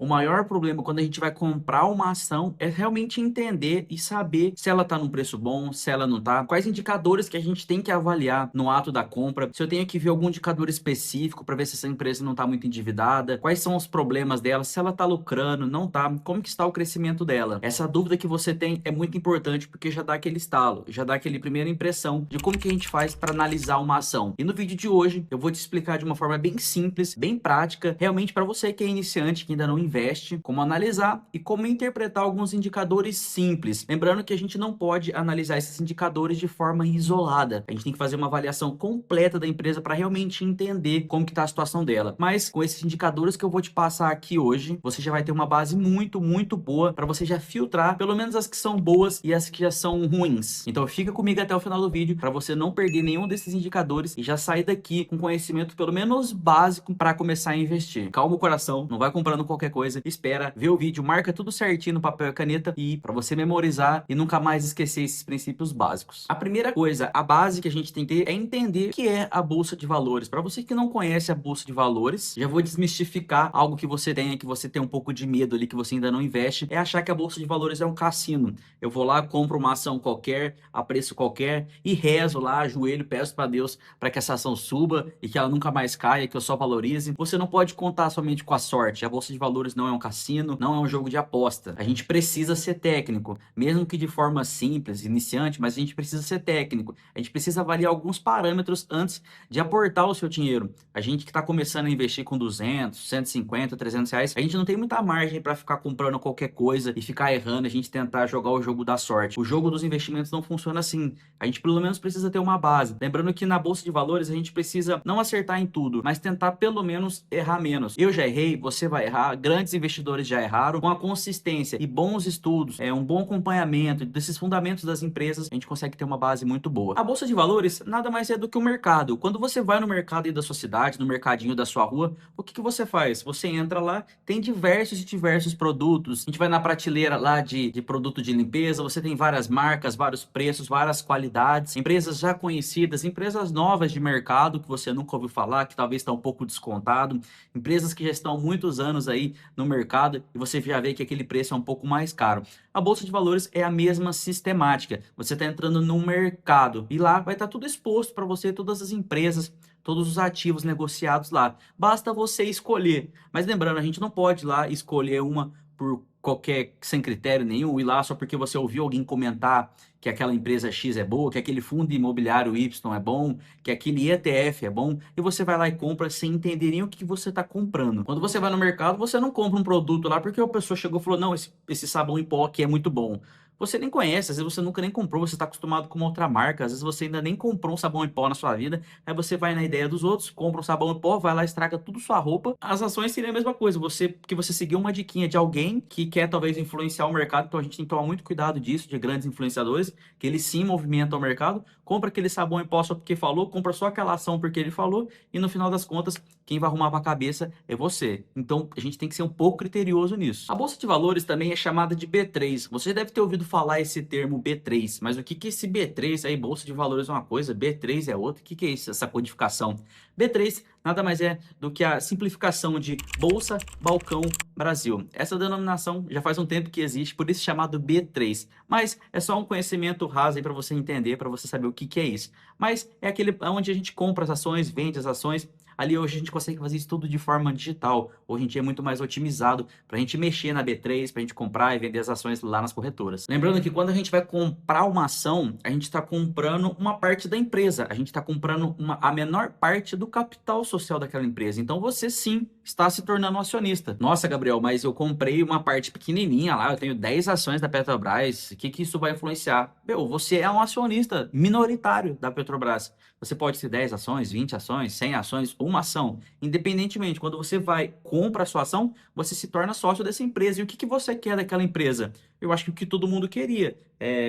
O maior problema quando a gente vai comprar uma ação é realmente entender e saber se ela está num preço bom, se ela não está, quais indicadores que a gente tem que avaliar no ato da compra, se eu tenho que ver algum indicador específico para ver se essa empresa não está muito endividada, quais são os problemas dela, se ela está lucrando, não está, como que está o crescimento dela. Essa dúvida que você tem é muito importante porque já dá aquele estalo, já dá aquele primeira impressão de como que a gente faz para analisar uma ação. E no vídeo de hoje eu vou te explicar de uma forma bem simples, bem prática, realmente para você que é iniciante, que ainda não investe, como analisar e como interpretar alguns indicadores simples. Lembrando que a gente não pode analisar esses indicadores de forma isolada. A gente tem que fazer uma avaliação completa da empresa para realmente entender como que está a situação dela. Mas com esses indicadores que eu vou te passar aqui hoje, você já vai ter uma base muito boa para você já filtrar pelo menos as que são boas e as que já são ruins. Então fica comigo até o final do vídeo para você não perder nenhum desses indicadores e já sair daqui com conhecimento pelo menos básico para começar a investir. Calma o coração, não vai comprando qualquer coisa, espera, vê o vídeo, marca tudo certinho no papel e caneta e para você memorizar e nunca mais esquecer esses princípios básicos. A primeira coisa, a base que a gente tem que ter é entender o que é a bolsa de valores. Para você que não conhece a bolsa de valores, já vou desmistificar algo que você tem um pouco de medo ali, que você ainda não investe, é achar que a bolsa de valores é um cassino. Eu vou lá, compro uma ação qualquer, a preço qualquer e rezo lá, ajoelho, peço para Deus para que essa ação suba e que ela nunca mais caia, que eu só valorize. Você não pode contar somente com a sorte. A bolsa de valores não é um cassino, não é um jogo de aposta. A gente precisa ser técnico, mesmo que de forma simples, iniciante, mas a gente precisa ser técnico. A gente precisa avaliar alguns parâmetros antes de aportar o seu dinheiro. A gente que está começando a investir com 200, 150, 300 reais, a gente não tem muita margem para ficar comprando qualquer coisa e ficar errando, a gente tentar jogar o jogo da sorte. O jogo dos investimentos não funciona assim. A gente pelo menos precisa ter uma base. Lembrando que na bolsa de valores a gente precisa não acertar em tudo, mas tentar pelo menos errar menos. Eu já errei, você vai errar, grandes investidores já erraram. Com a consistência e bons estudos, um bom acompanhamento desses fundamentos das empresas, a gente consegue ter uma base muito boa. A bolsa de valores nada mais é do que o mercado. Quando você vai no mercado aí da sua cidade, no mercadinho da sua rua, o que que você faz? Você entra lá, tem diversos produtos. A gente vai na prateleira lá de produto de limpeza, você tem várias marcas, vários preços, várias qualidades, empresas já conhecidas, empresas novas de mercado que você nunca ouviu falar, que talvez está um pouco descontado, empresas que já estão há muitos anos aí no mercado e você já vê que aquele preço é um pouco mais caro. A bolsa de valores é a mesma sistemática. Você está entrando no mercado e lá vai estar tudo exposto para você, todas as empresas, todos os ativos negociados lá. Basta você escolher. Mas lembrando, a gente não pode ir lá escolher uma por qualquer, sem critério nenhum, ir lá só porque você ouviu alguém comentar que aquela empresa X é boa, que aquele fundo imobiliário Y é bom, que aquele ETF é bom, e você vai lá e compra sem entender nem o que você está comprando. Quando você vai no mercado, você não compra um produto lá porque a pessoa chegou e falou, não, esse sabão em pó aqui é muito bom. Você nem conhece, às vezes você nunca nem comprou, você está acostumado com uma outra marca, às vezes você ainda nem comprou um sabão em pó na sua vida, aí você vai na ideia dos outros, compra um sabão em pó, vai lá, estraga tudo sua roupa. As ações seriam a mesma coisa, porque você seguiu uma diquinha de alguém que quer talvez influenciar o mercado, então a gente tem que tomar muito cuidado disso, de grandes influenciadores, que eles sim movimentam o mercado, compra aquele sabão em pó só porque falou, compra só aquela ação porque ele falou, e no final das contas, quem vai arrumar para a cabeça é você. Então a gente tem que ser um pouco criterioso nisso. A bolsa de valores também é chamada de B3. Você deve ter ouvido falar esse termo B3, mas o que que é esse B3 aí? Bolsa de valores é uma coisa, B3 é outra. O que que é isso, essa codificação? B3 nada mais é do que a simplificação de Bolsa Balcão Brasil. Essa denominação já faz um tempo que existe, por isso chamado B3. Mas é só um conhecimento raso aí para você entender, para você saber o que que é isso. Mas é aquele onde a gente compra as ações, vende as ações. Ali hoje a gente consegue fazer isso tudo de forma digital. Hoje em dia é muito mais otimizado para a gente mexer na B3, para a gente comprar e vender as ações lá nas corretoras. Lembrando que quando a gente vai comprar uma ação, a gente está comprando uma parte da empresa. A gente está comprando a menor parte do capital social daquela empresa. Então você sim está se tornando um acionista. Nossa, Gabriel, mas eu comprei uma parte pequenininha lá, eu tenho 10 ações da Petrobras. O que que isso vai influenciar? Meu, você é um acionista minoritário da Petrobras. Você pode ter 10 ações, 20 ações, 100 ações, uma ação. Independentemente, quando você vai, compra a sua ação, você se torna sócio dessa empresa. E o que que você quer daquela empresa? Eu acho que o que todo mundo queria.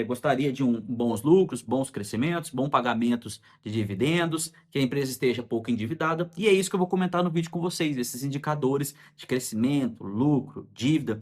Gostaria de bons lucros, bons crescimentos, bons pagamentos de dividendos, que a empresa esteja pouco endividada. E é isso que eu vou comentar no vídeo com vocês, esses indicadores de crescimento, lucro, dívida,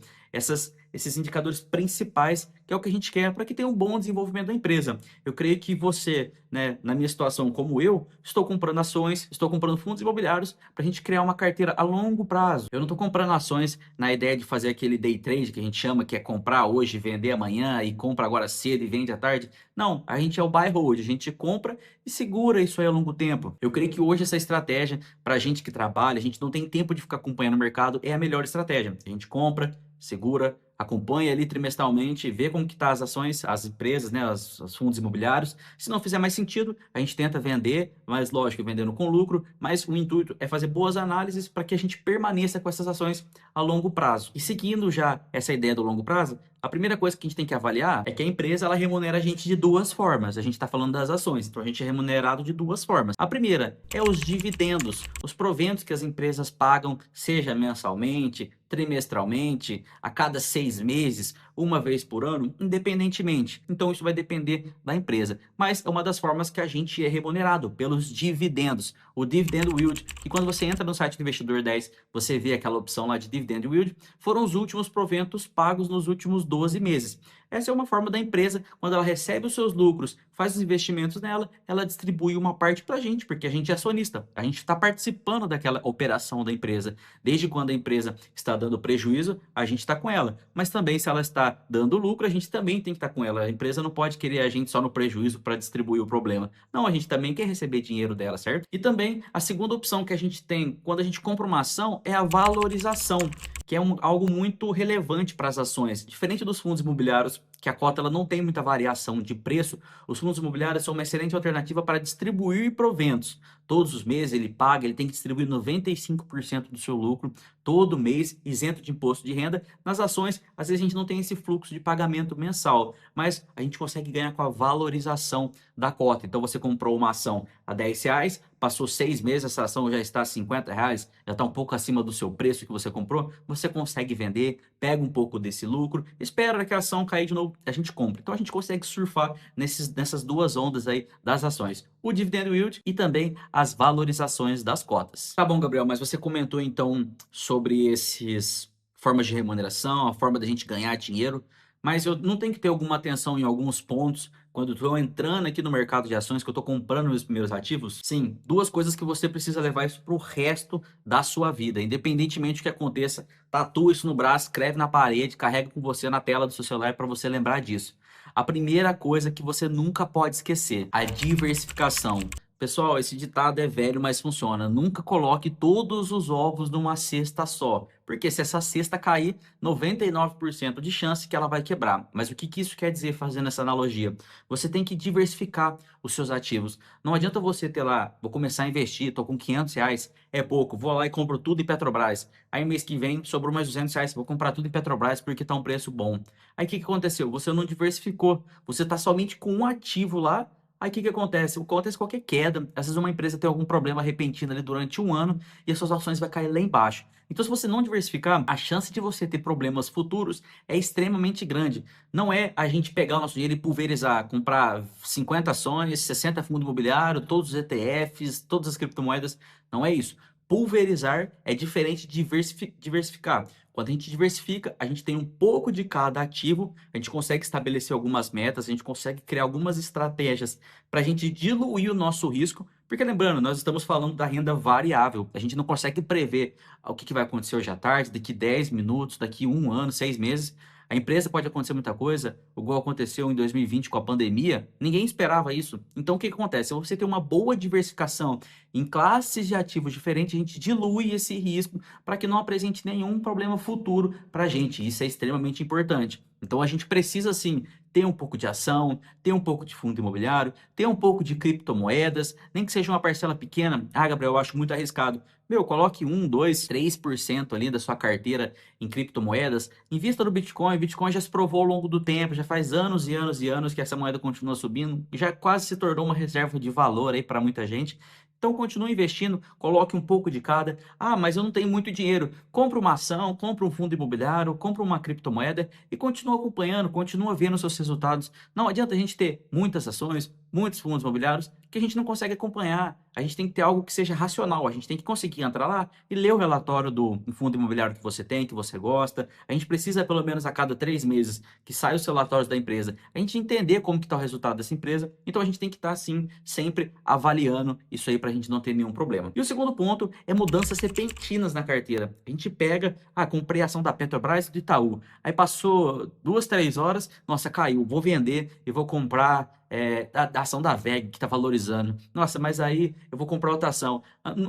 esses indicadores principais, que é o que a gente quer para que tenha um bom desenvolvimento da empresa. Eu creio que você, né, na minha situação como eu, estou comprando ações, estou comprando fundos imobiliários para a gente criar uma carteira a longo prazo. Eu não estou comprando ações na ideia de fazer aquele day trade que a gente chama, que é comprar hoje, vender amanhã e compra agora cedo e vende à tarde. Não, a gente é o buy hold, a gente compra e segura isso aí a longo tempo. Eu creio que hoje essa estratégia, para a gente que trabalha, a gente não tem tempo de ficar acompanhando o mercado, é a melhor estratégia. A gente compra, segura, acompanha ali trimestralmente, vê como que tá as ações, as empresas, né, os fundos imobiliários. Se não fizer mais sentido, a gente tenta vender, mas lógico, vendendo com lucro, mas o intuito é fazer boas análises para que a gente permaneça com essas ações a longo prazo. E seguindo já essa ideia do longo prazo, a primeira coisa que a gente tem que avaliar é que a empresa ela remunera a gente de duas formas. A gente está falando das ações, então a gente é remunerado de duas formas. A primeira é os dividendos, os proventos que as empresas pagam, seja mensalmente, trimestralmente, a cada 6 meses, uma vez por ano, independentemente. Então isso vai depender da empresa. Mas é uma das formas que a gente é remunerado, pelos dividendos. O dividend yield, que quando você entra no site do Investidor 10, você vê aquela opção lá de dividend yield, foram os últimos proventos pagos nos últimos 12 meses. Essa é uma forma da empresa, quando ela recebe os seus lucros, faz os investimentos nela, ela distribui uma parte para a gente, porque a gente é acionista, a gente está participando daquela operação da empresa. Desde quando a empresa está dando prejuízo, a gente está com ela. Mas também, se ela está dando lucro, a gente também tem que estar com ela. A empresa não pode querer a gente só no prejuízo para distribuir o problema. Não, a gente também quer receber dinheiro dela, certo? E também, a segunda opção que a gente tem quando a gente compra uma ação é a valorização, que é algo muito relevante para as ações. Diferente dos fundos imobiliários, que a cota ela não tem muita variação de preço, os fundos imobiliários são uma excelente alternativa para distribuir proventos. Todos os meses ele paga, ele tem que distribuir 95% do seu lucro todo mês, isento de imposto de renda. Nas ações, às vezes a gente não tem esse fluxo de pagamento mensal, mas a gente consegue ganhar com a valorização da cota. Então você comprou uma ação a R$ 10, passou 6 meses, essa ação já está a R$ 50, já está um pouco acima do seu preço que você comprou, você consegue vender, pega um pouco desse lucro, espera que a ação cair de novo, a gente compra. Então a gente consegue surfar nessas duas ondas aí das ações, o dividend yield e também as valorizações das cotas. Tá bom, Gabriel, mas você comentou então sobre esses formas de remuneração, a forma da gente ganhar dinheiro, mas eu não tenho que ter alguma atenção em alguns pontos quando eu estou entrando aqui no mercado de ações, que eu estou comprando meus primeiros ativos? Sim, duas coisas que você precisa levar isso para o resto da sua vida, independentemente do que aconteça, tatua isso no braço, escreve na parede, carrega com você na tela do seu celular para você lembrar disso. A primeira coisa que você nunca pode esquecer, a diversificação. Pessoal, esse ditado é velho, mas funciona. Nunca coloque todos os ovos numa cesta só, porque se essa cesta cair, 99% de chance que ela vai quebrar. Mas o que que isso quer dizer fazendo essa analogia? Você tem que diversificar os seus ativos. Não adianta você ter lá, vou começar a investir, tô com R$ 500, é pouco, vou lá e compro tudo em Petrobras. Aí mês que vem sobrou mais R$ 200, vou comprar tudo em Petrobras porque tá um preço bom. Aí o que que aconteceu? Você não diversificou, você tá somente com um ativo lá. Aí o que que acontece? Acontece qualquer queda. Às vezes uma empresa tem algum problema repentino ali durante um ano e as suas ações vai cair lá embaixo. Então, se você não diversificar, a chance de você ter problemas futuros é extremamente grande. Não é a gente pegar o nosso dinheiro e pulverizar, comprar 50 ações, 60 fundos imobiliários, todos os ETFs, todas as criptomoedas. Não é isso. Pulverizar é diferente de diversificar. Quando a gente diversifica, a gente tem um pouco de cada ativo, a gente consegue estabelecer algumas metas, a gente consegue criar algumas estratégias para a gente diluir o nosso risco, porque lembrando, nós estamos falando da renda variável, a gente não consegue prever o que vai acontecer hoje à tarde, daqui 10 minutos, daqui um ano, 6 meses. A empresa pode acontecer muita coisa, igual aconteceu em 2020 com a pandemia, ninguém esperava isso. Então o que que acontece? Se você tem uma boa diversificação em classes de ativos diferentes, a gente dilui esse risco para que não apresente nenhum problema futuro para a gente. Isso é extremamente importante. Então a gente precisa sim ter um pouco de ação, ter um pouco de fundo imobiliário, ter um pouco de criptomoedas, nem que seja uma parcela pequena. Ah, Gabriel, eu acho muito arriscado. Meu, coloque 1, 2, 3% ali da sua carteira em criptomoedas, invista no Bitcoin. O Bitcoin já se provou ao longo do tempo, já faz anos e anos e anos que essa moeda continua subindo, e já quase se tornou uma reserva de valor aí para muita gente. Então continue investindo, coloque um pouco de cada. Ah, mas eu não tenho muito dinheiro. Compre uma ação, compre um fundo imobiliário, compre uma criptomoeda e continue acompanhando, continue vendo seus resultados. Não adianta a gente ter muitas ações, muitos fundos imobiliários que a gente não consegue acompanhar. A gente tem que ter algo que seja racional, a gente tem que conseguir entrar lá e ler o relatório do fundo imobiliário que você tem, que você gosta. A gente precisa, pelo menos a cada 3 meses, que saia os relatórios da empresa, a gente entender como que está o resultado dessa empresa. Então a gente tem que estar, sim, sempre avaliando isso aí para a gente não ter nenhum problema. E o segundo ponto é mudanças repentinas na carteira. A gente pega, comprei a ação da Petrobras e do Itaú. Aí passou 2, 3 horas, nossa, caiu, vou vender e vou comprar a ação da VEG que está valorizando. Nossa, mas aí eu vou comprar outra ação.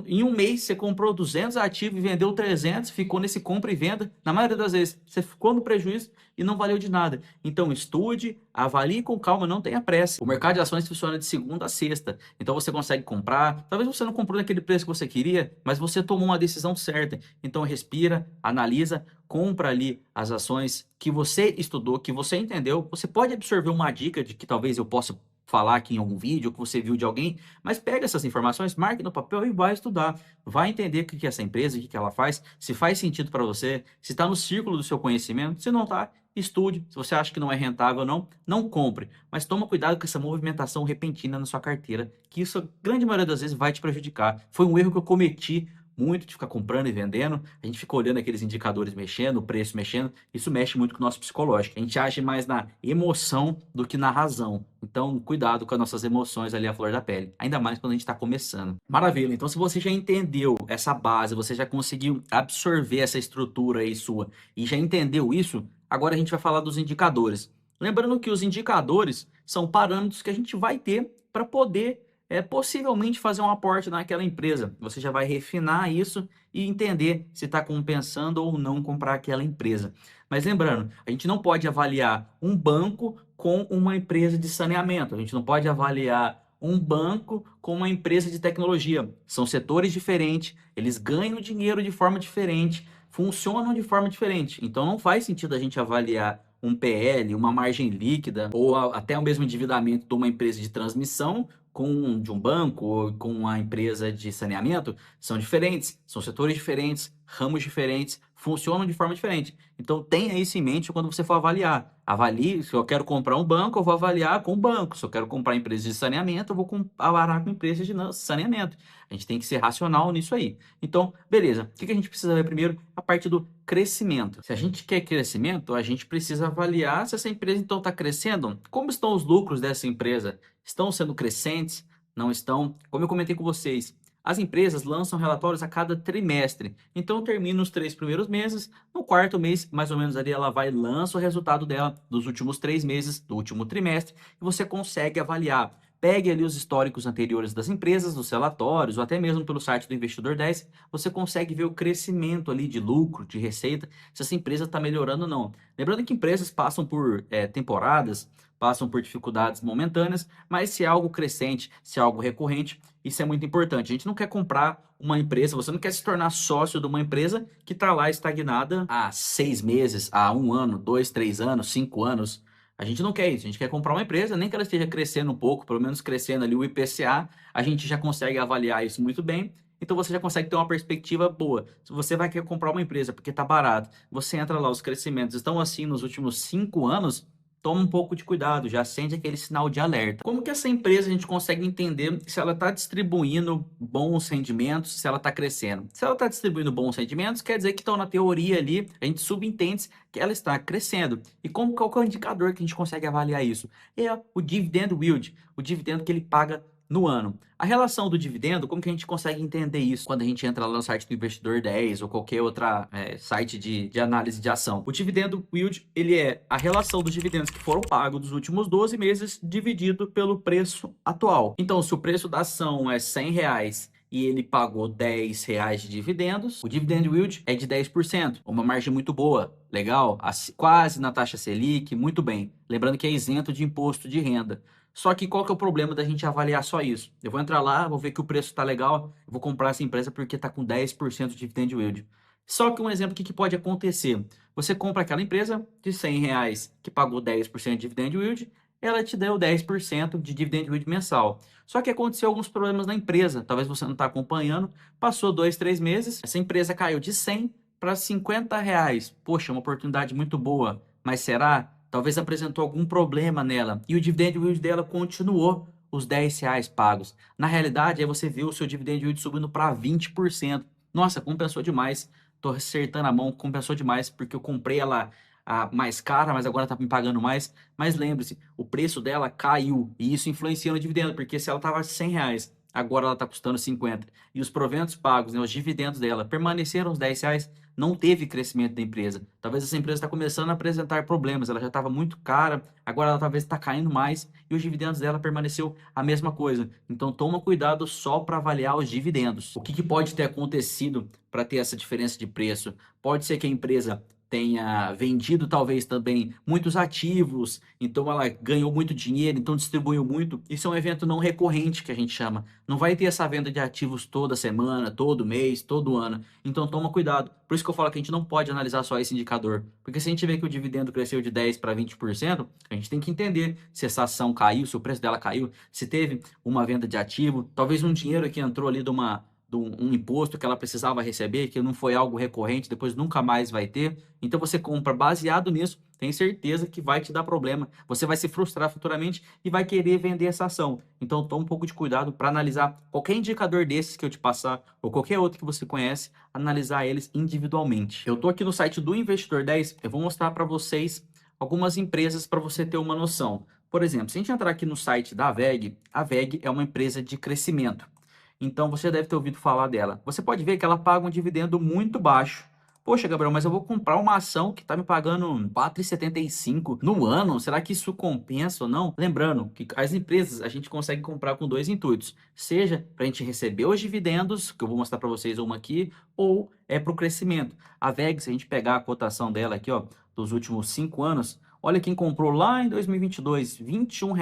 Em um mês você comprou 200 ativos e vendeu 300, ficou nesse compra e venda. Na maioria das vezes você ficou no prejuízo e não valeu de nada. Então estude, avalie com calma, não tenha pressa. O mercado de ações funciona de segunda a sexta, então você consegue comprar. Talvez você não comprou naquele preço que você queria, mas você tomou uma decisão certa. Então respira, analisa, compra ali as ações que você estudou, que você entendeu. Você pode absorver uma dica de que talvez eu possa falar aqui em algum vídeo, que você viu de alguém, mas pega essas informações, marque no papel e vai estudar. Vai entender o que é essa empresa, o que ela faz, se faz sentido para você, se está no círculo do seu conhecimento. Se não está, estude. Se você acha que não é rentável, não compre. Mas toma cuidado com essa movimentação repentina na sua carteira, que isso, a grande maioria das vezes, vai te prejudicar. Foi um erro que eu cometi muito de ficar comprando e vendendo. A gente fica olhando aqueles indicadores mexendo, o preço mexendo. Isso mexe muito com o nosso psicológico. A gente age mais na emoção do que na razão. Então, cuidado com as nossas emoções ali à flor da pele. Ainda mais quando a gente está começando. Maravilha. Então, se você já entendeu essa base, você já conseguiu absorver essa estrutura aí sua e já entendeu isso, agora a gente vai falar dos indicadores. Lembrando que os indicadores são parâmetros que a gente vai ter para poder possivelmente fazer um aporte naquela empresa. Você já vai refinar isso e entender se está compensando ou não comprar aquela empresa. Mas lembrando, a gente não pode avaliar um banco com uma empresa de saneamento. A gente não pode avaliar um banco com uma empresa de tecnologia. São setores diferentes, eles ganham dinheiro de forma diferente, funcionam de forma diferente. Então não faz sentido a gente avaliar um PL, uma margem líquida ou até o mesmo endividamento de uma empresa de transmissão de um banco ou com uma empresa de saneamento. São diferentes, são setores diferentes, ramos diferentes, funcionam de forma diferente. Então tenha isso em mente quando você for avaliar. Avalie, se eu quero comprar um banco, eu vou avaliar com o banco. Se eu quero comprar empresas de saneamento, eu vou avaliar com empresas de saneamento. A gente tem que ser racional nisso aí. Então, beleza. O que a gente precisa ver primeiro? A parte do crescimento. Se a gente quer crescimento, a gente precisa avaliar se essa empresa então está crescendo. Como estão os lucros dessa empresa? Estão sendo crescentes? Não estão? Como eu comentei com vocês, as empresas lançam relatórios a cada trimestre. Então termina os 3 primeiros meses, no quarto mês, mais ou menos ali, ela vai e lança o resultado dela dos últimos 3 meses, do último trimestre, e você consegue avaliar. Pegue ali os históricos anteriores das empresas, dos relatórios, ou até mesmo pelo site do Investidor 10, você consegue ver o crescimento ali de lucro, de receita, se essa empresa está melhorando ou não. Lembrando que empresas passam por temporadas, passam por dificuldades momentâneas, mas se é algo crescente, se é algo recorrente, isso é muito importante. A gente não quer comprar uma empresa, você não quer se tornar sócio de uma empresa que está lá estagnada há 6 meses, há um ano, 2, 3 anos, 5 anos. A gente não quer isso, a gente quer comprar uma empresa, nem que ela esteja crescendo um pouco, pelo menos crescendo ali o IPCA, a gente já consegue avaliar isso muito bem. Então você já consegue ter uma perspectiva boa. Se você vai querer comprar uma empresa porque está barato, você entra lá, os crescimentos estão assim nos últimos 5 anos, toma um pouco de cuidado, já acende aquele sinal de alerta. Como que essa empresa a gente consegue entender se ela está distribuindo bons rendimentos, se ela está crescendo? Se ela está distribuindo bons rendimentos, quer dizer que então na teoria ali, a gente subentende que ela está crescendo. E qual que é o indicador que a gente consegue avaliar isso? É o dividend yield, o dividendo que ele paga no ano. A relação do dividendo, como que a gente consegue entender isso quando a gente entra lá no site do Investidor 10 ou qualquer outra site de análise de ação? O dividendo yield, ele é a relação dos dividendos que foram pagos dos últimos 12 meses dividido pelo preço atual. Então, se o preço da ação é R$ 100 e ele pagou R$ 10 de dividendos, o dividend yield é de 10%, uma margem muito boa, legal, quase na taxa Selic, muito bem. Lembrando que é isento de imposto de renda. Só que qual que é o problema da gente avaliar só isso? Eu vou entrar lá, vou ver que o preço está legal, eu vou comprar essa empresa porque está com 10% de dividend yield. Só que um exemplo, o que pode acontecer? Você compra aquela empresa de R$ 100 que pagou 10% de dividend yield, ela te deu 10% de dividend yield mensal. Só que aconteceu alguns problemas na empresa, talvez você não está acompanhando, passou 2, 3 meses, essa empresa caiu de 100 para R$ 50. Poxa, uma oportunidade muito boa, mas será? Talvez apresentou algum problema nela e o dividend yield dela continuou os R$ 10 pagos. Na realidade, aí você vê o seu dividend yield subindo para 20%. Nossa, compensou demais. Tô acertando a mão, compensou demais, porque eu comprei ela mais cara, mas agora tá me pagando mais. Mas lembre-se, o preço dela caiu e isso influencia no dividendo, porque se ela tava R$ 100, agora ela tá custando 50. E os proventos pagos, né, os dividendos dela, permaneceram os R$ 10, não teve crescimento da empresa. Talvez essa empresa está começando a apresentar problemas, ela já estava muito cara, agora ela talvez está caindo mais e os dividendos dela permaneceu a mesma coisa. Então toma cuidado só para avaliar os dividendos. O que pode ter acontecido para ter essa diferença de preço? Pode ser que a empresa tenha vendido talvez também muitos ativos, então ela ganhou muito dinheiro, então distribuiu muito. Isso é um evento não recorrente que a gente chama. Não vai ter essa venda de ativos toda semana, todo mês, todo ano. Então toma cuidado. Por isso que eu falo que a gente não pode analisar só esse indicador. Porque se a gente vê que o dividendo cresceu de 10 para 20%, a gente tem que entender se essa ação caiu, se o preço dela caiu, se teve uma venda de ativo, talvez um dinheiro que entrou ali de um imposto que ela precisava receber, que não foi algo recorrente, depois nunca mais vai ter. Então você compra baseado nisso, tem certeza que vai te dar problema. Você vai se frustrar futuramente e vai querer vender essa ação. Então toma um pouco de cuidado para analisar qualquer indicador desses que eu te passar ou qualquer outro que você conhece, analisar eles individualmente. Eu estou aqui no site do Investidor 10, eu vou mostrar para vocês algumas empresas para você ter uma noção. Por exemplo, se a gente entrar aqui no site da VEG, a VEG é uma empresa de crescimento. Então você deve ter ouvido falar dela. Você pode ver que ela paga um dividendo muito baixo. Poxa, Gabriel, mas eu vou comprar uma ação que está me pagando 4,75 no ano. Será que isso compensa ou não? Lembrando que as empresas a gente consegue comprar com dois intuitos. Seja para a gente receber os dividendos, que eu vou mostrar para vocês uma aqui, ou é para o crescimento. A VEG, se a gente pegar a cotação dela aqui, ó, dos últimos 5 anos, olha quem comprou lá em 2022, R$ 21.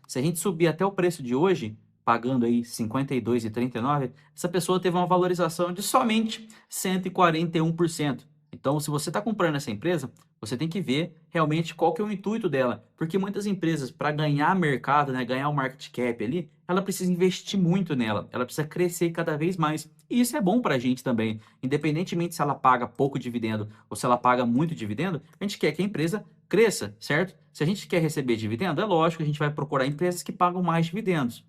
Se a gente subir até o preço de hoje, pagando aí R$ 52,39, essa pessoa teve uma valorização de somente 141%. Então, se você está comprando essa empresa, você tem que ver realmente qual que é o intuito dela, porque muitas empresas, para ganhar mercado, né, ganhar o market cap ali, ela precisa investir muito nela, ela precisa crescer cada vez mais. E isso é bom para a gente também, independentemente se ela paga pouco dividendo ou se ela paga muito dividendo, a gente quer que a empresa cresça, certo? Se a gente quer receber dividendo, é lógico que a gente vai procurar empresas que pagam mais dividendos.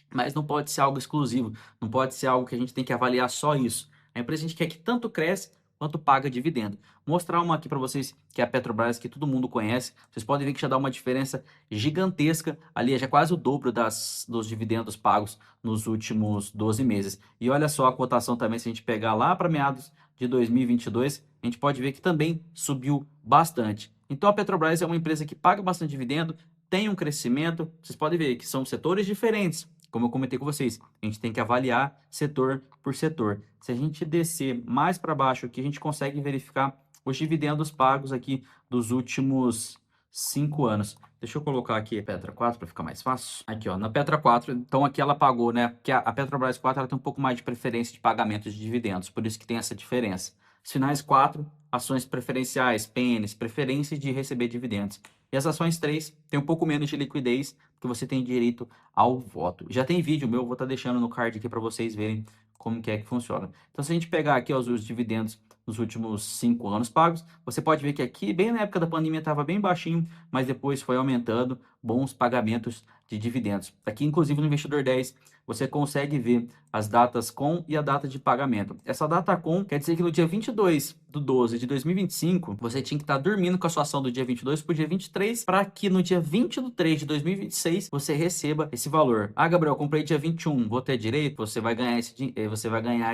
Mas não pode ser algo exclusivo, não pode ser algo que a gente tem que avaliar só isso. A empresa a gente quer que tanto cresce quanto paga dividendo. Vou mostrar uma aqui para vocês, que é a Petrobras, que todo mundo conhece. Vocês podem ver que já dá uma diferença gigantesca ali, é já quase o dobro dos dividendos pagos nos últimos 12 meses. E olha só a cotação também, se a gente pegar lá para meados de 2022, a gente pode ver que também subiu bastante. Então a Petrobras é uma empresa que paga bastante dividendo, tem um crescimento, vocês podem ver que são setores diferentes. Como eu comentei com vocês, a gente tem que avaliar setor por setor. Se a gente descer mais para baixo aqui, a gente consegue verificar os dividendos pagos aqui dos últimos 5 anos. Deixa eu colocar aqui Petra 4 para ficar mais fácil. Aqui, ó, na Petra 4, então aqui ela pagou, né? Porque a Petrobras 4 ela tem um pouco mais de preferência de pagamento de dividendos, por isso que tem essa diferença. Os finais 4, ações preferenciais, PNs, preferência de receber dividendos. E as ações 3 têm um pouco menos de liquidez, porque você tem direito ao voto. Já tem vídeo meu, vou estar deixando no card aqui para vocês verem como que é que funciona. Então, se a gente pegar aqui ó, os dividendos nos últimos 5 anos pagos, você pode ver que aqui, bem na época da pandemia, estava bem baixinho, mas depois foi aumentando bons pagamentos de dividendos. Aqui, inclusive, no Investidor 10, você consegue ver as datas com e a data de pagamento. Essa data com quer dizer que no dia 22/12/2025, você tinha que estar dormindo com a sua ação do dia 22 para o dia 23, para que no dia 20/3/2026 você receba esse valor. Ah, Gabriel, comprei dia 21, vou ter direito? Você vai ganhar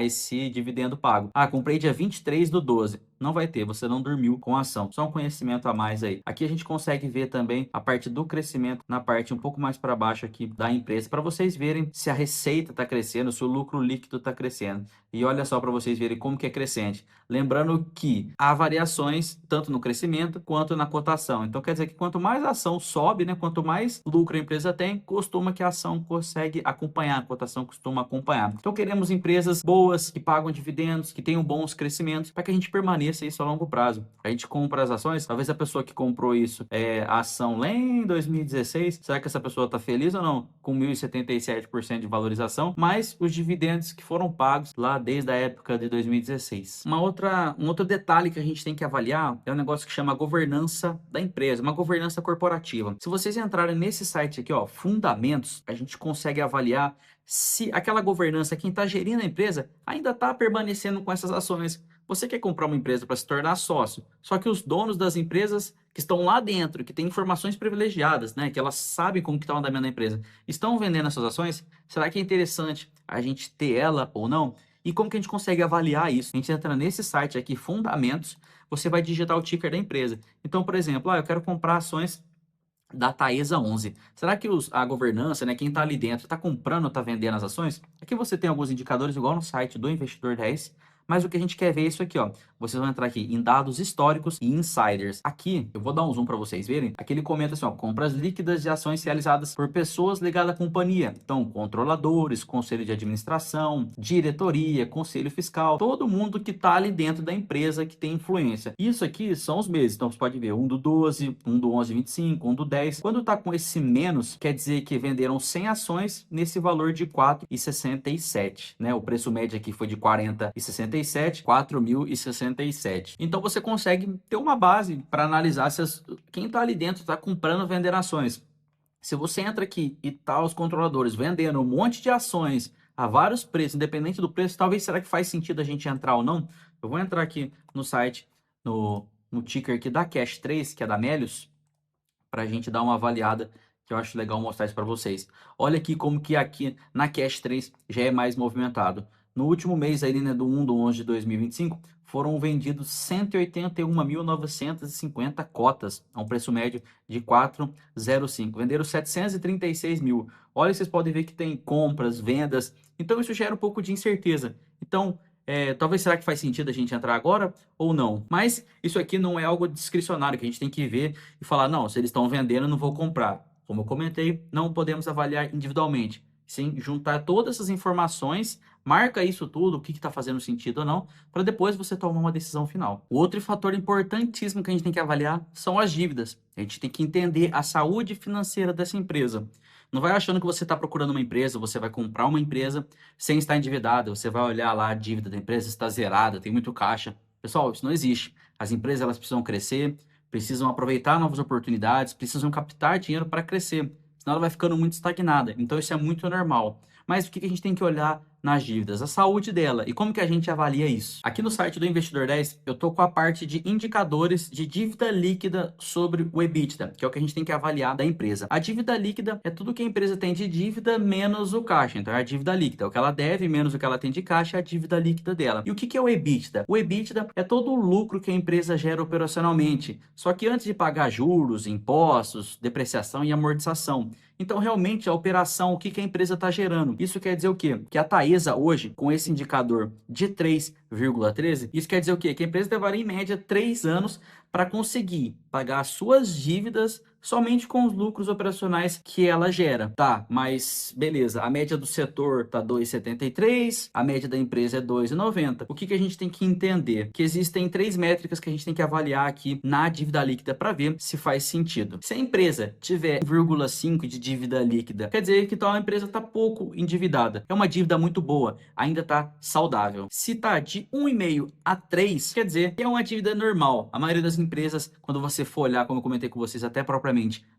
esse dividendo pago. Ah, comprei dia 23/12. Não vai ter, você não dormiu com a ação. Só um conhecimento a mais aí. Aqui a gente consegue ver também a parte do crescimento na parte um pouco mais para baixo aqui da empresa, para vocês verem se a receita está crescendo, se o lucro líquido está crescendo. E olha só para vocês verem como que é crescente. Lembrando que há variações tanto no crescimento quanto na cotação. Então quer dizer que quanto mais a ação sobe, né, quanto mais lucro a empresa tem, costuma que a ação consegue acompanhar, a cotação costuma acompanhar. Então queremos empresas boas, que pagam dividendos, que tenham bons crescimentos, para que a gente permaneça isso a longo prazo. A gente compra as ações, talvez a pessoa que comprou isso, a ação lá em 2016, será que essa pessoa está feliz ou não? Com 1.077% de valorização, mas os dividendos que foram pagos lá desde a época de 2016. Uma outra um outro detalhe que a gente tem que avaliar é um negócio que chama governança da empresa, uma governança corporativa. Se vocês entrarem nesse site aqui, ó, Fundamentos, a gente consegue avaliar se aquela governança, quem está gerindo a empresa, ainda está permanecendo com essas ações. Você quer comprar uma empresa para se tornar sócio, só que os donos das empresas que estão lá dentro, que têm informações privilegiadas, né, que elas sabem como que está o andamento da empresa, estão vendendo essas ações, será que é interessante a gente ter ela ou não? E como que a gente consegue avaliar isso? A gente entra nesse site aqui, Fundamentos, você vai digitar o ticker da empresa. Então, por exemplo, eu quero comprar ações da Taesa 11. Será que a governança, né, quem está ali dentro, está comprando ou está vendendo as ações? Aqui você tem alguns indicadores, igual no site do Investidor 10, mas o que a gente quer ver é isso aqui, ó. Vocês vão entrar aqui em dados históricos e insiders. Aqui, eu vou dar um zoom para vocês verem. Aqui ele comenta assim, ó, compras líquidas de ações realizadas por pessoas ligadas à companhia. Então, controladores, conselho de administração, diretoria, conselho fiscal, todo mundo que está ali dentro da empresa que tem influência. Isso aqui são os meses. Então, você pode ver um do 12, um do 11,25, um do 10. Quando está com esse menos, quer dizer que venderam 100 ações nesse valor de 4,67, né? O preço médio aqui foi de 40,67, 4.067. Então você consegue ter uma base para analisar se quem está ali dentro está comprando ou vendendo ações. Se você entra aqui e tá os controladores vendendo um monte de ações a vários preços, independente do preço, talvez será que faz sentido a gente entrar ou não? Eu vou entrar aqui no site, no ticker aqui da Cash 3, que é da Melius, para a gente dar uma avaliada, que eu acho legal mostrar isso para vocês. Olha aqui como que aqui na Cash 3 já é mais movimentado. No último mês aí, né, do 1 do 11 de 2025, foram vendidos 181.950 cotas, a um preço médio de 4,05. Venderam 736 mil. Olha, vocês podem ver que tem compras, vendas. Então isso gera um pouco de incerteza. Então, talvez será que faz sentido a gente entrar agora ou não? Mas isso aqui não é algo discricionário que a gente tem que ver e falar, não, se eles estão vendendo, eu não vou comprar. Como eu comentei, não podemos avaliar individualmente. Sim, juntar todas essas informações, marca isso tudo, o que está fazendo sentido ou não, para depois você tomar uma decisão final. O outro fator importantíssimo que a gente tem que avaliar são as dívidas. A gente tem que entender a saúde financeira dessa empresa. Não vai achando que você está procurando uma empresa, você vai comprar uma empresa sem estar endividado, você vai olhar lá a dívida da empresa está zerada, tem muito caixa. Pessoal, isso não existe. As empresas elas precisam crescer, precisam aproveitar novas oportunidades, precisam captar dinheiro para crescer, senão ela vai ficando muito estagnada. Então isso é muito normal. Mas o que a gente tem que olhar nas dívidas? A saúde dela. E como que a gente avalia isso? Aqui no site do Investidor 10, eu tô com a parte de indicadores de dívida líquida sobre o EBITDA, que é o que a gente tem que avaliar da empresa. A dívida líquida é tudo que a empresa tem de dívida menos o caixa. Então é a dívida líquida. O que ela deve menos o que ela tem de caixa é a dívida líquida dela. E o que é o EBITDA? O EBITDA é todo o lucro que a empresa gera operacionalmente. Só que antes de pagar juros, impostos, depreciação e amortização. Então, realmente, a operação, o que a empresa está gerando? Isso quer dizer o quê? Que a Taesa hoje, com esse indicador de 3,13, isso quer dizer o quê? Que a empresa levaria em média 3 anos para conseguir pagar as suas dívidas somente com os lucros operacionais que ela gera. Tá, mas beleza, a média do setor tá 2,73, a média da empresa é 2,90. O que a gente tem que entender? Que existem 3 métricas que a gente tem que avaliar aqui na dívida líquida para ver se faz sentido. Se a empresa tiver 1,5 de dívida líquida, quer dizer que então a empresa está pouco endividada. É uma dívida muito boa, ainda está saudável. Se tá de 1,5 a 3, quer dizer que é uma dívida normal. A maioria das empresas, quando você for olhar, como eu comentei com vocês até propriamente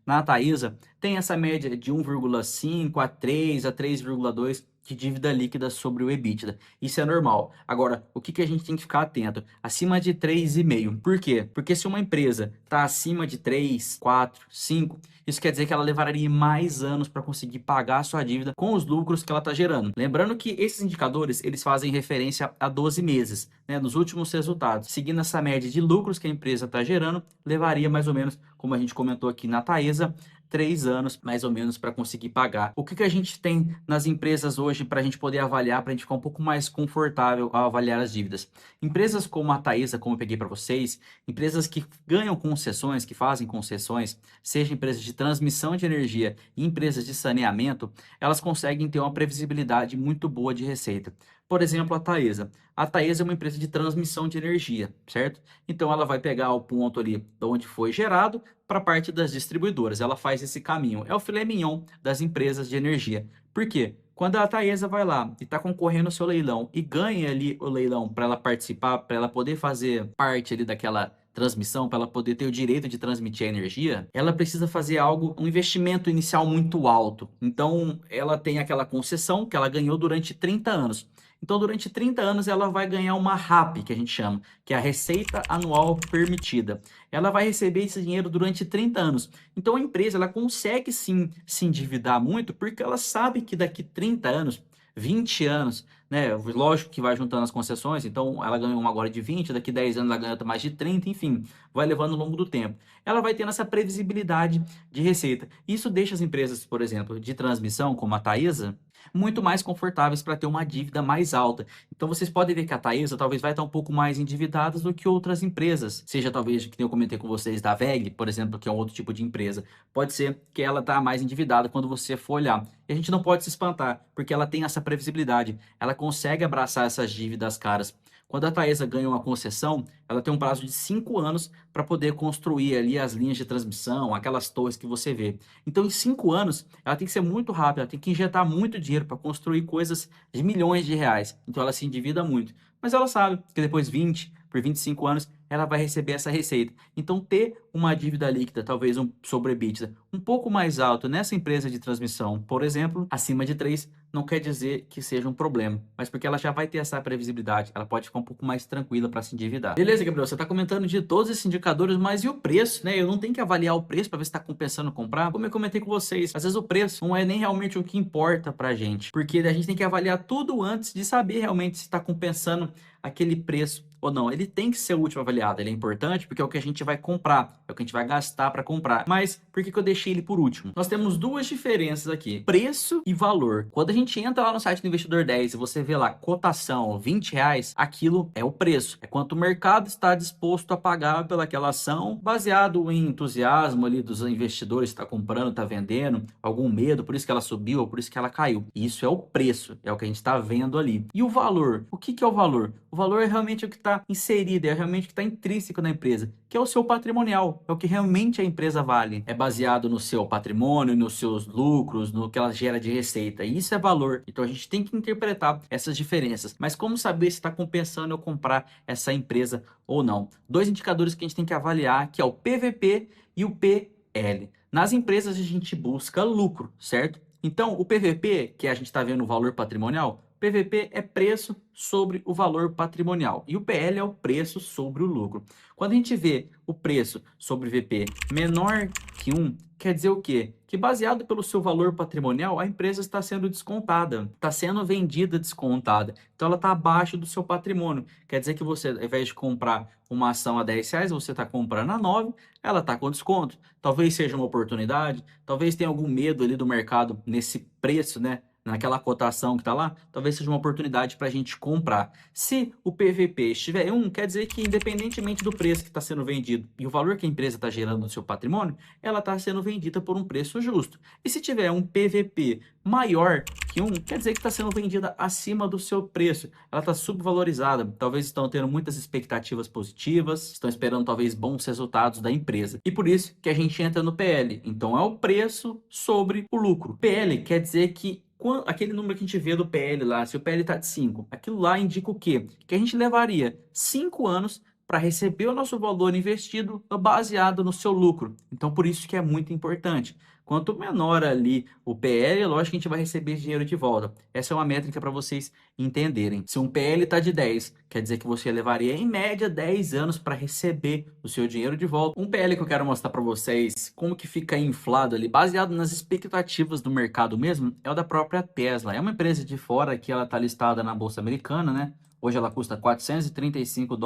na Taesa, tem essa média de 1,5 a 3 a 3,2 de dívida líquida sobre o EBITDA. Isso é normal. Agora, o que a gente tem que ficar atento? Acima de 3,5. Por quê? Porque se uma empresa está acima de 3, 4, 5, isso quer dizer que ela levaria mais anos para conseguir pagar a sua dívida com os lucros que ela está gerando. Lembrando que esses indicadores, eles fazem referência a 12 meses, né, nos últimos resultados. Seguindo essa média de lucros que a empresa está gerando, levaria mais ou menos, como a gente comentou aqui na Taesa, 3 anos, mais ou menos, para conseguir pagar. O que a gente tem nas empresas hoje para a gente poder avaliar, para a gente ficar um pouco mais confortável ao avaliar as dívidas? Empresas como a Taesa, como eu peguei para vocês, empresas que ganham concessões, que fazem concessões, seja empresas de transmissão de energia e empresas de saneamento, elas conseguem ter uma previsibilidade muito boa de receita. Por exemplo, a Taesa. A Taesa é uma empresa de transmissão de energia, certo? Então ela vai pegar o ponto ali de onde foi gerado para a parte das distribuidoras. Ela faz esse caminho. É o filé mignon das empresas de energia. Por quê? Quando a Taesa vai lá e está concorrendo ao seu leilão e ganha ali o leilão para ela participar, para ela poder fazer parte ali daquela transmissão, para ela poder ter o direito de transmitir a energia, ela precisa fazer algo, um investimento inicial muito alto. Então, ela tem aquela concessão que ela ganhou durante 30 anos. Então, durante 30 anos, ela vai ganhar uma RAP, que a gente chama, que é a Receita Anual Permitida. Ela vai receber esse dinheiro durante 30 anos. Então, a empresa ela consegue sim se endividar muito, porque ela sabe que daqui 30 anos, 20 anos, né? Lógico que vai juntando as concessões, então ela ganhou uma agora de 20, daqui 10 anos ela ganha mais de 30, enfim, vai levando ao longo do tempo. Ela vai tendo essa previsibilidade de receita. Isso deixa as empresas, por exemplo, de transmissão, como a Taesa, muito mais confortáveis para ter uma dívida mais alta. Então vocês podem ver que a Taesa talvez vai estar um pouco mais endividada do que outras empresas. Seja talvez, que eu comentei com vocês, da WEG, por exemplo, que é um outro tipo de empresa. Pode ser que ela está mais endividada quando você for olhar. E a gente não pode se espantar, porque ela tem essa previsibilidade. Ela consegue abraçar essas dívidas caras. Quando a Taesa ganha uma concessão, ela tem um prazo de 5 anos para poder construir ali as linhas de transmissão, aquelas torres que você vê. Então, em 5 anos, ela tem que ser muito rápida, ela tem que injetar muito dinheiro para construir coisas de milhões de reais. Então, ela se endivida muito. Mas ela sabe que depois 20, por 25 anos, ela vai receber essa receita. Então, ter uma dívida líquida, talvez um sobre EBITDA, um pouco mais alto nessa empresa de transmissão, por exemplo, acima de 3, não quer dizer que seja um problema, mas porque ela já vai ter essa previsibilidade, ela pode ficar um pouco mais tranquila para se endividar. Beleza, Gabriel, você está comentando de todos esses indicadores, mas e o preço, né? Eu não tenho que avaliar o preço para ver se está compensando comprar. Como eu comentei com vocês, às vezes o preço não é nem realmente o que importa para a gente, porque a gente tem que avaliar tudo antes de saber realmente se está compensando aquele preço ou não. Ele tem que ser o último avaliado, ele é importante porque é o que a gente vai comprar, é o que a gente vai gastar para comprar. Mas por que eu deixei ele por último? Nós temos duas diferenças aqui, preço e valor. Quando a gente entra lá no site do Investidor 10 e você vê lá cotação R$ 20, aquilo é o preço, é quanto o mercado está disposto a pagar pelaquela ação, baseado em entusiasmo ali dos investidores, está comprando, está vendendo, algum medo, por isso que ela subiu ou por isso que ela caiu. Isso é o preço, é o que a gente está vendo ali. E o valor? O que é o valor? O valor é realmente o que está inserido, é realmente o que está intrínseco na empresa, que é o seu patrimonial, é o que realmente a empresa vale. É baseado no seu patrimônio, nos seus lucros, no que ela gera de receita. E isso é valor. Então a gente tem que interpretar essas diferenças. Mas como saber se está compensando eu comprar essa empresa ou não? Dois indicadores que a gente tem que avaliar, que é o PVP e o PL. Nas empresas a gente busca lucro, certo? Então o PVP, que a gente está vendo o valor patrimonial, PVP é preço sobre o valor patrimonial e o PL é o preço sobre o lucro. Quando a gente vê o preço sobre VP menor que 1, quer dizer o quê? Que baseado pelo seu valor patrimonial, a empresa está sendo descontada, está sendo vendida descontada. Então ela está abaixo do seu patrimônio. Quer dizer que você, ao invés de comprar uma ação a R$ 10, você está comprando a 9, ela está com desconto. Talvez seja uma oportunidade, talvez tenha algum medo ali do mercado nesse preço, né? Naquela cotação que está lá, talvez seja uma oportunidade para a gente comprar. Se o PVP estiver em 1, quer dizer que independentemente do preço que está sendo vendido e o valor que a empresa está gerando no seu patrimônio, ela está sendo vendida por um preço justo. E se tiver um PVP maior que 1, quer dizer que está sendo vendida acima do seu preço. Ela está subvalorizada. Talvez estão tendo muitas expectativas positivas, estão esperando talvez bons resultados da empresa. E por isso que a gente entra no PL. Então é o preço sobre o lucro. PL quer dizer que aquele número que a gente vê do PL lá, se o PL está de 5, aquilo lá indica o quê? Que a gente levaria 5 anos para receber o nosso valor investido baseado no seu lucro. Então, por isso que é muito importante. Quanto menor ali o PL, lógico que a gente vai receber esse dinheiro de volta. Essa é uma métrica para vocês entenderem. Se um PL está de 10, quer dizer que você levaria em média 10 anos para receber o seu dinheiro de volta. Um PL que eu quero mostrar para vocês, como que fica inflado ali, baseado nas expectativas do mercado mesmo, é o da própria Tesla. É uma empresa de fora que ela está listada na Bolsa Americana, né? Hoje ela custa US$ 435,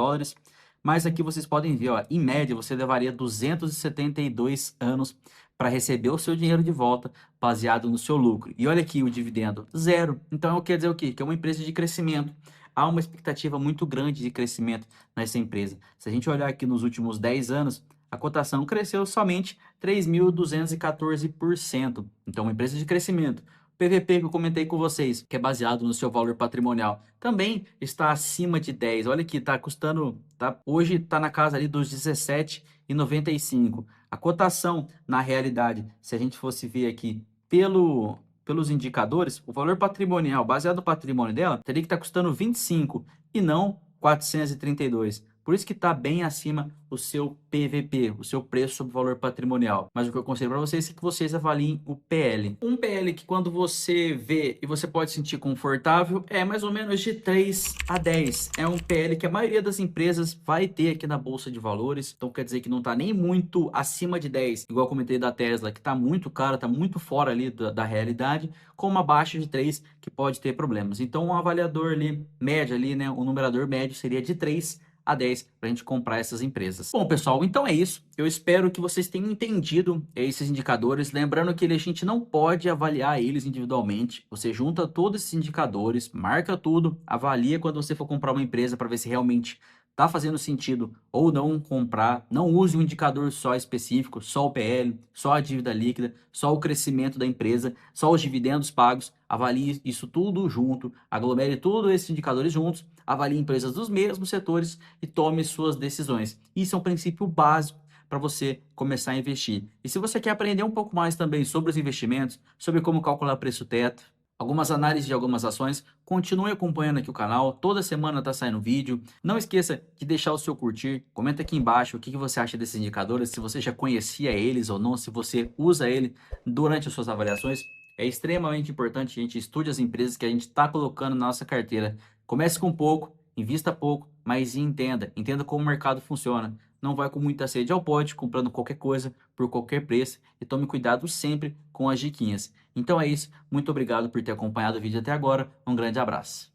mas aqui vocês podem ver, ó, em média você levaria 272 anos para receber o seu dinheiro de volta baseado no seu lucro. E olha aqui o dividendo, zero. Então quer dizer o quê? Que é uma empresa de crescimento. Há uma expectativa muito grande de crescimento nessa empresa. Se a gente olhar aqui nos últimos 10 anos, a cotação cresceu somente 3.214%. Então, uma empresa de crescimento. PVP que eu comentei com vocês, que é baseado no seu valor patrimonial, também está acima de 10. Olha aqui, está custando, hoje está na casa ali dos 17,95. A cotação, na realidade, se a gente fosse ver aqui pelos indicadores, o valor patrimonial baseado no patrimônio dela teria que estar custando 25 e não 432. Por isso que está bem acima o seu PVP, o seu preço sobre valor patrimonial. Mas o que eu aconselho para vocês é que vocês avaliem o PL. Um PL que quando você vê e você pode sentir confortável é mais ou menos de 3 a 10. É um PL que a maioria das empresas vai ter aqui na Bolsa de Valores. Então quer dizer que não está nem muito acima de 10, igual eu comentei da Tesla, que está muito cara, está muito fora ali da realidade, como abaixo de 3, que pode ter problemas. Então um avaliador ali, médio ali, né, o numerador médio seria de 3 a 10 para a gente comprar essas empresas. Bom, pessoal, então é isso. Eu espero que vocês tenham entendido esses indicadores. Lembrando que a gente não pode avaliar eles individualmente. Você junta todos esses indicadores, marca tudo, avalia quando você for comprar uma empresa para ver se realmente está fazendo sentido ou não comprar. Não use um indicador só específico, só o PL, só a dívida líquida, só o crescimento da empresa, só os dividendos pagos. Avalie isso tudo junto, aglomere todos esses indicadores juntos, avalie empresas dos mesmos setores e tome suas decisões. Isso é um princípio básico para você começar a investir. E se você quer aprender um pouco mais também sobre os investimentos, sobre como calcular preço teto, algumas análises de algumas ações, continue acompanhando aqui o canal. Toda semana está saindo vídeo. Não esqueça de deixar o seu curtir. Comenta aqui embaixo o que você acha desses indicadores, se você já conhecia eles ou não, se você usa ele durante as suas avaliações. É extremamente importante que a gente estude as empresas que a gente está colocando na nossa carteira. Comece com pouco, invista pouco, mas entenda como o mercado funciona. Não vai com muita sede ao pote, comprando qualquer coisa por qualquer preço e tome cuidado sempre com as diquinhas. Então é isso, muito obrigado por ter acompanhado o vídeo até agora, um grande abraço.